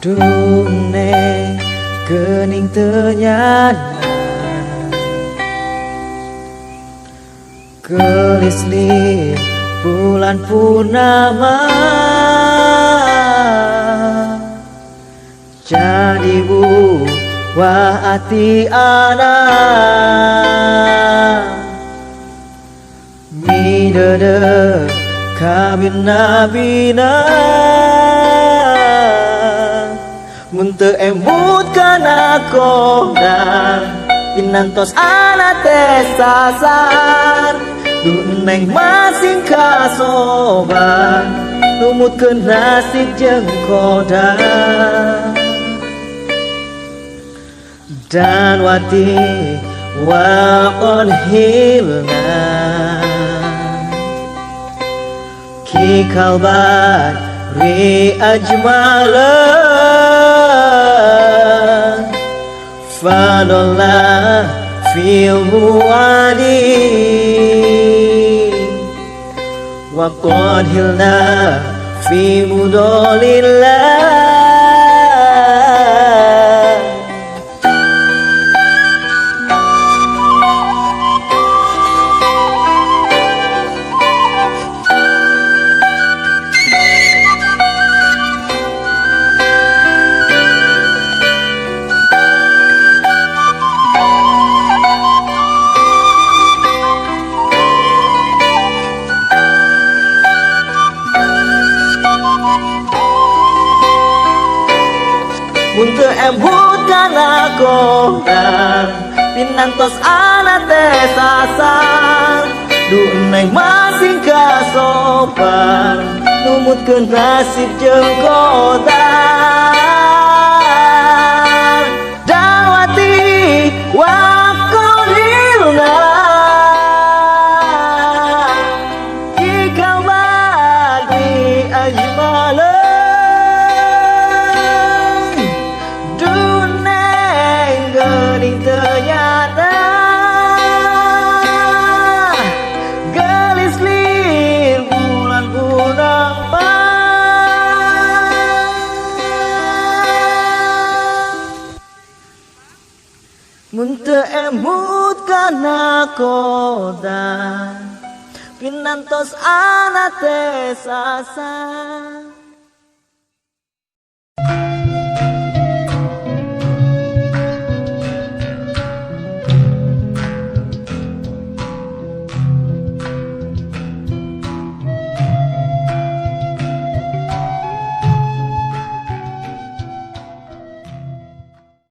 Dune kening tenyana Kelisli bulan purnama Jadi buah hati anak Midede kawin nabina Munte embut kana kodan Pinantos anak teh sasar Duneng masing kasoban Numut ke nasib jeung kodan Dan wati waon hilna Ki kalbat ri ajmala Fadollah fil muadi Wa qad hilna fi mudolillah Munte embut kana kodan Pinantos anak teh sasar Duneng masing kasopan Numutkeun nasib jeung kodan Dawati wakonilna Jika bagi ajmala Munte embut kana kodan Pinantos anak teh sasar